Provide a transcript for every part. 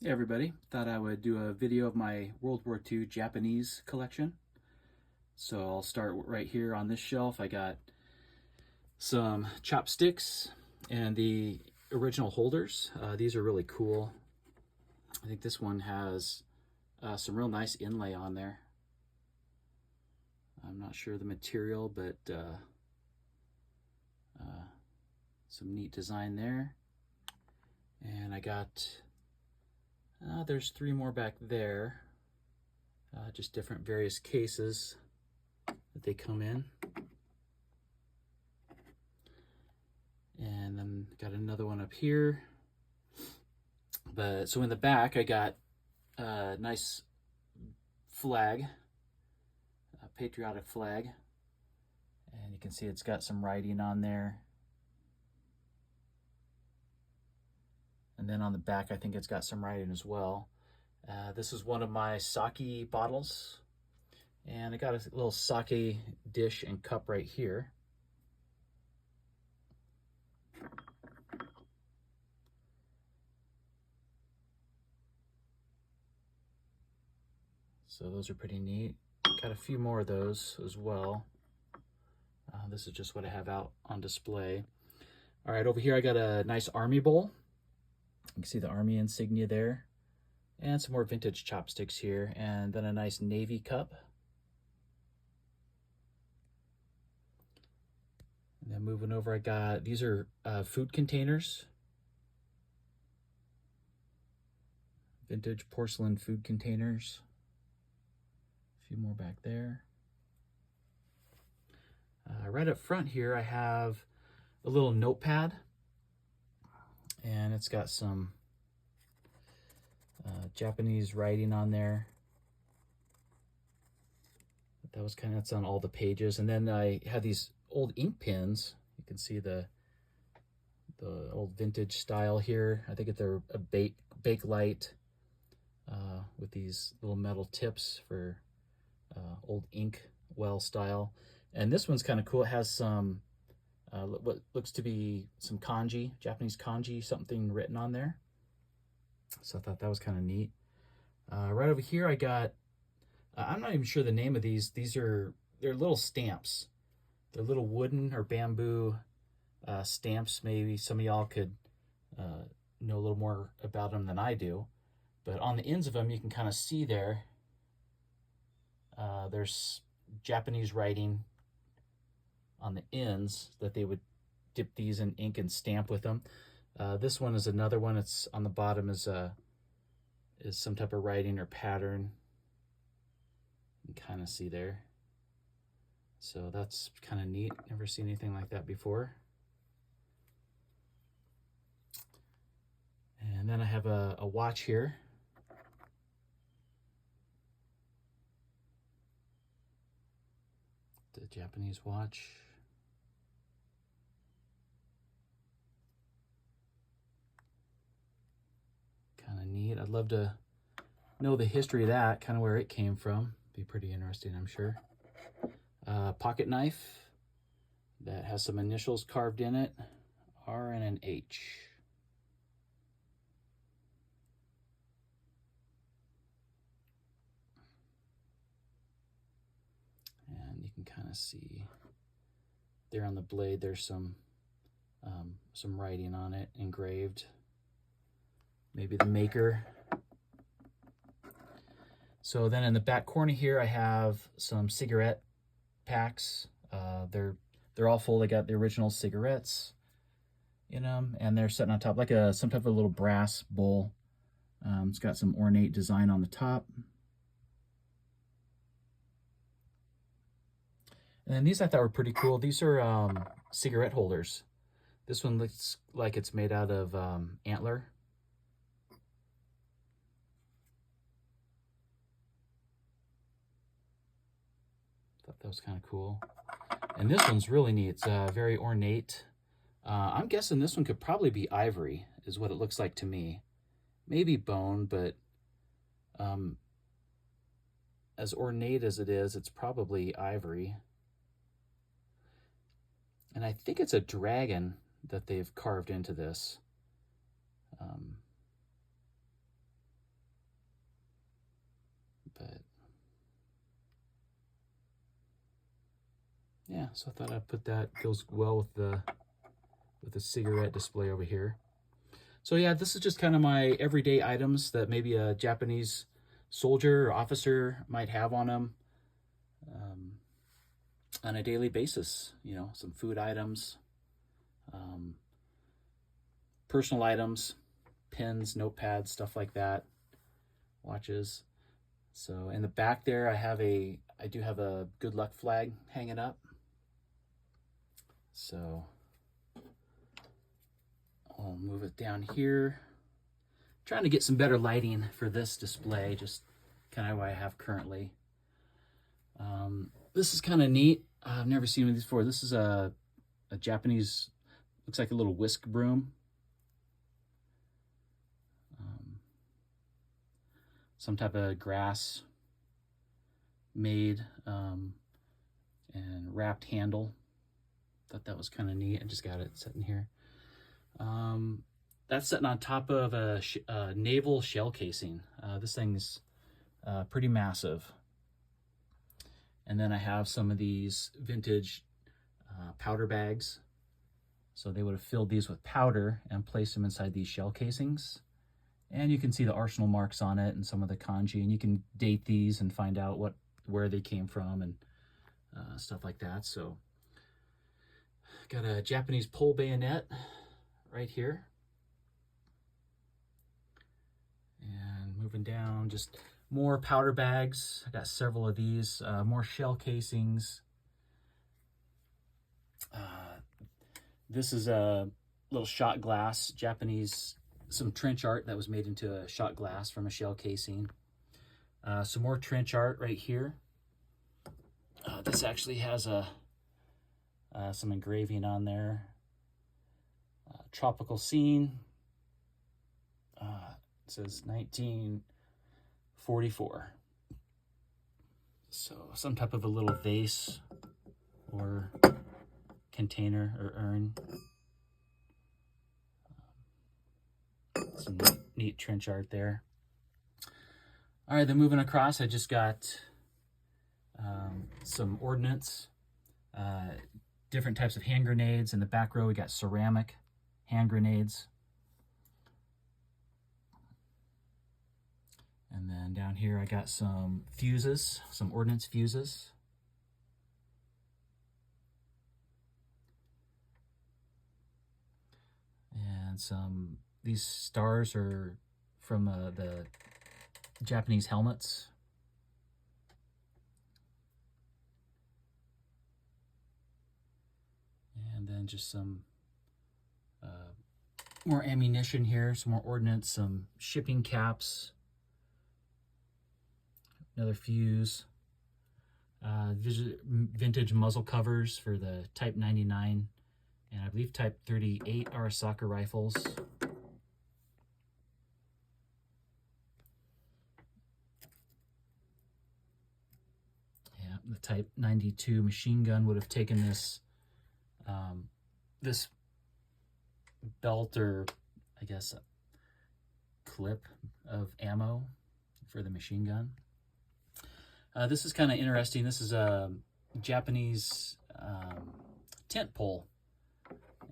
Hey everybody, thought I would do a video of my World War II Japanese collection. So I'll start right here on this shelf. I got some chopsticks and the original holders. These are really cool. I think this one has some real nice inlay on there. I'm not sure the material, but some neat design there. And I got there's three more back there, just different various cases that they come in. And then got another one up here. But so in the back, I got a nice flag, a patriotic flag. And you can see it's got some writing on there. And then on the back, I think it's got some writing as well. This is one of my sake bottles. And I got a little sake dish and cup right here. So those are pretty neat. Got a few more of those as well. This is just what I have out on display. All right, over here I got a nice army bowl. You can see the army insignia there. And some more vintage chopsticks here. And then a nice navy cup. And then moving over, I got, these are food containers. Vintage porcelain food containers. A few more back there. Right up front here, I have a little notepad. And it's got some Japanese writing on there. That was kind of, that's on all the pages. And then I have these old ink pens. You can see the old vintage style here. I think they're a Bakelite with these little metal tips for old ink well style. And this one's kind of cool. It has some what looks to be some kanji, Japanese kanji, something written on there. So I thought that was kind of neat. Right over here I got, I'm not even sure the name of these. They're little stamps. They're little wooden or bamboo stamps. Maybe some of y'all could know a little more about them than I do. But on the ends of them, you can kind of see there, there's Japanese writing on the ends that they would dip these in ink and stamp with them. This one is another one. It's on the bottom is some type of writing or pattern. You can kind of see there. So that's kind of neat. Never seen anything like that before. And then I have a watch here. The Japanese watch. Kind of neat. I'd love to know the history of that, kind of where it came from. Be pretty interesting, I'm sure. Pocket knife that has some initials carved in it, R and an H. And you can kind of see there on the blade, there's some writing on it, engraved. Maybe the maker. So then in the back corner here, I have some cigarette packs. They're all full. They got the original cigarettes in them, and they're sitting on top like some type of a little brass bowl. It's got some ornate design on the top. And then these I thought were pretty cool. These are cigarette holders. This one looks like it's made out of antler. Thought that was kind of cool. And this one's really neat. It's very ornate. I'm guessing this one could probably be ivory, is what it looks like to me. Maybe bone, but as ornate as it is, it's probably ivory. And I think it's a dragon that they've carved into this. yeah, so I thought I'd put that, goes well with the cigarette display over here. So yeah, this is just kind of my everyday items that maybe a Japanese soldier or officer might have on them on a daily basis. You know, some food items, personal items, pens, notepads, stuff like that, watches. So in the back there, I do have a good luck flag hanging up. So I'll move it down here. Trying to get some better lighting for this display, just kind of what I have currently. This is kind of neat. I've never seen one of these before. This is a Japanese, looks like a little whisk broom. Some type of grass made and wrapped handle. Thought that was kind of neat. I just got it sitting here. That's sitting on top of a naval shell casing. This thing's pretty massive. And then I have some of these vintage powder bags. So they would have filled these with powder and placed them inside these shell casings. And you can see the arsenal marks on it and some of the kanji, and you can date these and find out where they came from and stuff like that. So got a Japanese pole bayonet right here. And moving down, just more powder bags. I got several of these, more shell casings. This is a little shot glass, Japanese, some trench art that was made into a shot glass from a shell casing. Some more trench art right here. This actually has some engraving on there. Tropical scene. It says 1944. So some type of a little vase or container or urn. Some neat trench art there. All right, then moving across, I just got some ordnance, different types of hand grenades. In the back row, we got ceramic hand grenades. And then down here, I got some fuses, some ordnance fuses. And these stars are from the Japanese helmets. And then just some more ammunition here, some more ordnance, some shipping caps, another fuse, vintage muzzle covers for the Type 99 and I believe Type 38 Arisaka rifles. Yeah, the Type 92 machine gun would have taken this this belt, or I guess a clip of ammo for the machine gun. This is kind of interesting. This is a Japanese tent pole,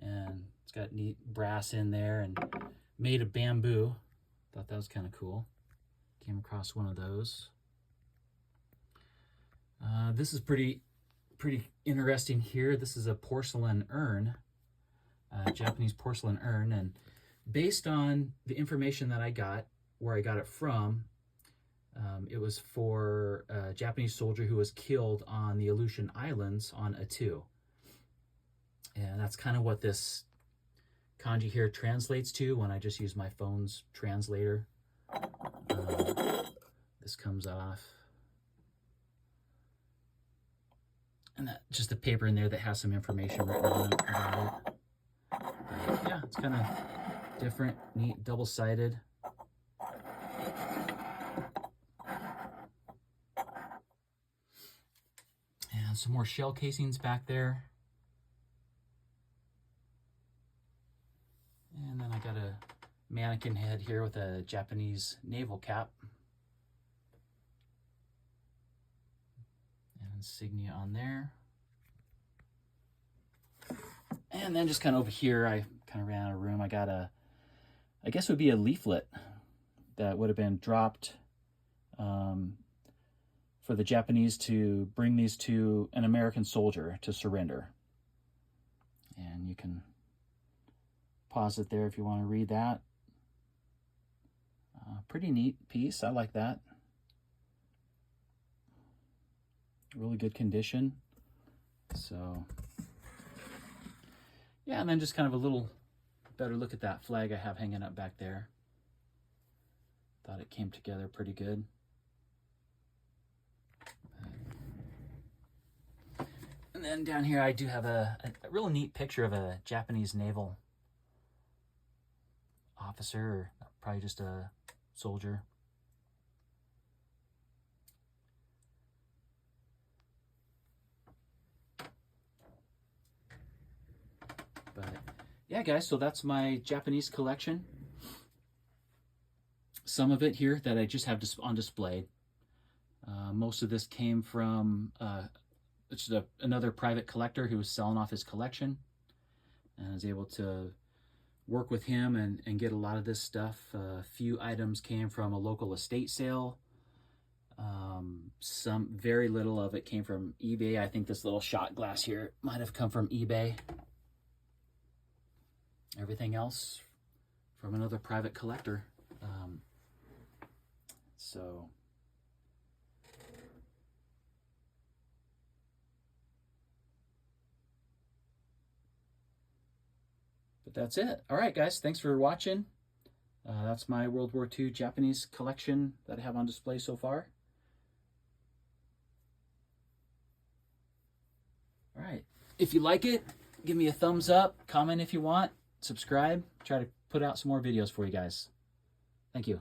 and it's got neat brass in there and made of bamboo. Thought that was kind of cool. Came across one of those. This is pretty interesting here. This is a porcelain urn, Japanese porcelain urn, and based on the information that I got, where I got it from, it was for a Japanese soldier who was killed on the Aleutian Islands on Attu. And that's kind of what this kanji here translates to when I just use my phone's translator. This comes off. And that, just a paper in there that has some information written on it about it. But yeah, it's kind of different, neat, double-sided. And some more shell casings back there. And then I got a mannequin head here with a Japanese naval cap. And insignia on there. And then just kind of over here, I kind of ran out of room. I got I guess it would be a leaflet that would have been dropped for the Japanese to bring these to an American soldier to surrender. And you can pause it there if you want to read that. Pretty neat piece. I like that. Really good condition. So, yeah, and then just kind of a little better look at that flag I have hanging up back there. Thought it came together pretty good. And then down here I do have a real neat picture of a Japanese naval officer, or probably just a soldier. But yeah, guys, so that's my Japanese collection. Some of it here that I just have on display. Most of this came from another private collector who was selling off his collection, and I was able to work with him and get a lot of this stuff. A few items came from a local estate sale. Some very little of it came from eBay. I think this little shot glass here might have come from eBay. Everything else from another private collector. But that's it. All right, guys, thanks for watching. That's my World War II Japanese collection that I have on display so far. All right, if you like it, give me a thumbs up, comment if you want, subscribe, try to put out some more videos for you guys. Thank you.